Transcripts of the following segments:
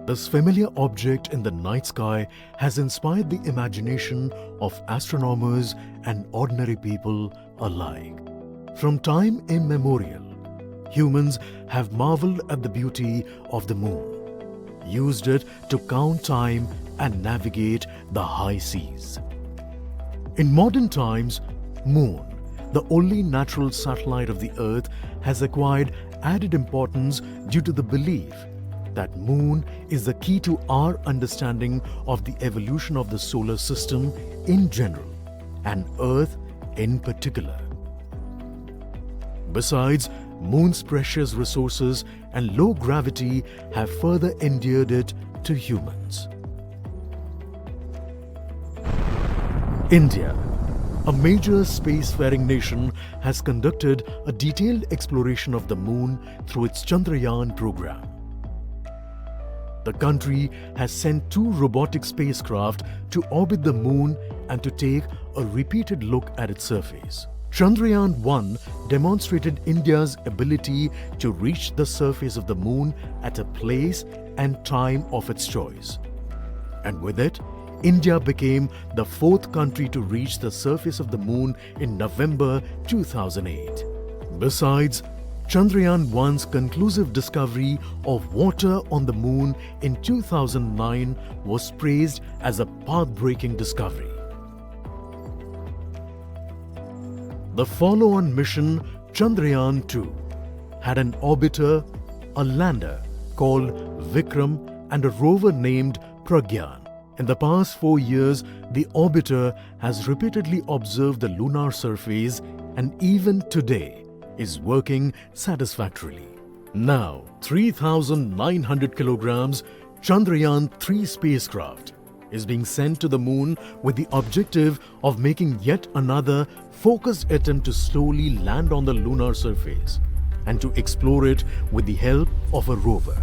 This familiar object in the night sky has inspired the imagination of astronomers and ordinary people alike. From time immemorial, humans have marveled at the beauty of the moon, used it to count time and navigate the high seas. In modern times, Moon, the only natural satellite of the Earth, has acquired added importance due to the belief that Moon is the key to our understanding of the evolution of the solar system in general and Earth in particular. Besides, Moon's precious resources and low gravity have further endeared it to humans. India, a major spacefaring nation, has conducted a detailed exploration of the Moon through its Chandrayaan program. The country has sent 2 robotic spacecraft to orbit the Moon and to take a repeated look at its surface. Chandrayaan-3 demonstrated India's ability to reach the surface of the Moon at a place and time of its choice. And with it, India became the 4th country to reach the surface of the Moon in November 2008. Besides, Chandrayaan-1's conclusive discovery of water on the Moon in 2009 was praised as a path-breaking discovery. The follow-on mission, Chandrayaan-2, had an orbiter, a lander called Vikram, and a rover named Pragyan. In the past 4 years, the orbiter has repeatedly observed the lunar surface and even today is working satisfactorily. Now, 3,900 kilograms Chandrayaan-3 spacecraft is being sent to the Moon with the objective of making yet another focused attempt to slowly land on the lunar surface and to explore it with the help of a rover.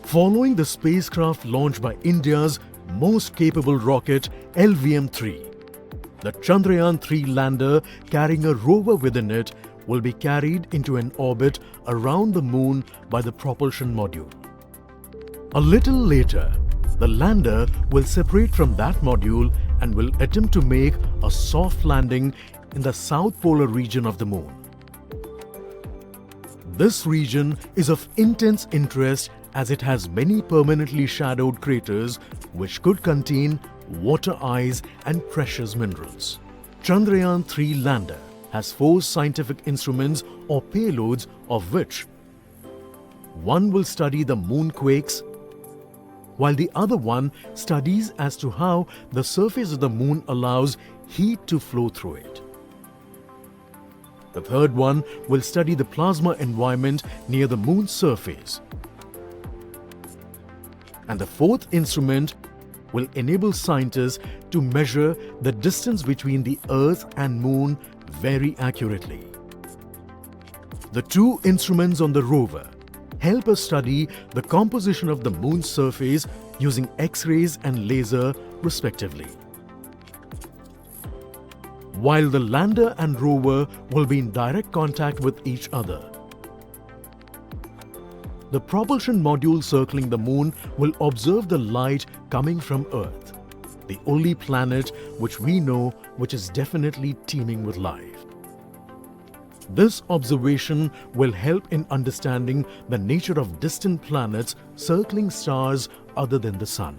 Following the spacecraft launched by India's most capable rocket LVM-3, the Chandrayaan-3 lander carrying a rover within it will be carried into an orbit around the Moon by the propulsion module. A little later, the lander will separate from that module and will attempt to make a soft landing in the south polar region of the Moon. This region is of intense interest as it has many permanently shadowed craters which could contain water ice and precious minerals. Chandrayaan-3 lander has 4 scientific instruments or payloads, of which one will study the moonquakes, while the other one studies as to how the surface of the Moon allows heat to flow through it. The third one will study the plasma environment near the Moon's surface. And the 4th instrument will enable scientists to measure the distance between the Earth and Moon very accurately. The 2 instruments on the rover help us study the composition of the Moon's surface using X-rays and laser respectively. While the lander and rover will be in direct contact with each other, the propulsion module circling the Moon will observe the light coming from Earth, the only planet which we know which is definitely teeming with life. This observation will help in understanding the nature of distant planets circling stars other than the Sun.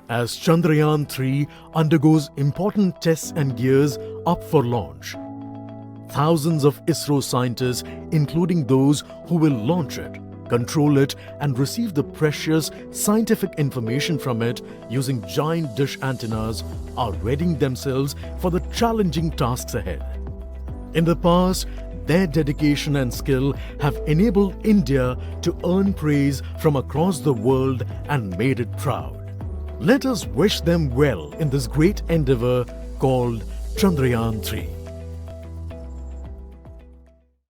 As Chandrayaan-3 undergoes important tests and gears up for launch, thousands of ISRO scientists, including those who will launch it, control it and receive the precious scientific information from it using giant dish antennas, are readying themselves for the challenging tasks ahead. In the past, their dedication and skill have enabled India to earn praise from across the world and made it proud. Let us wish them well in this great endeavor called Chandrayaan-3.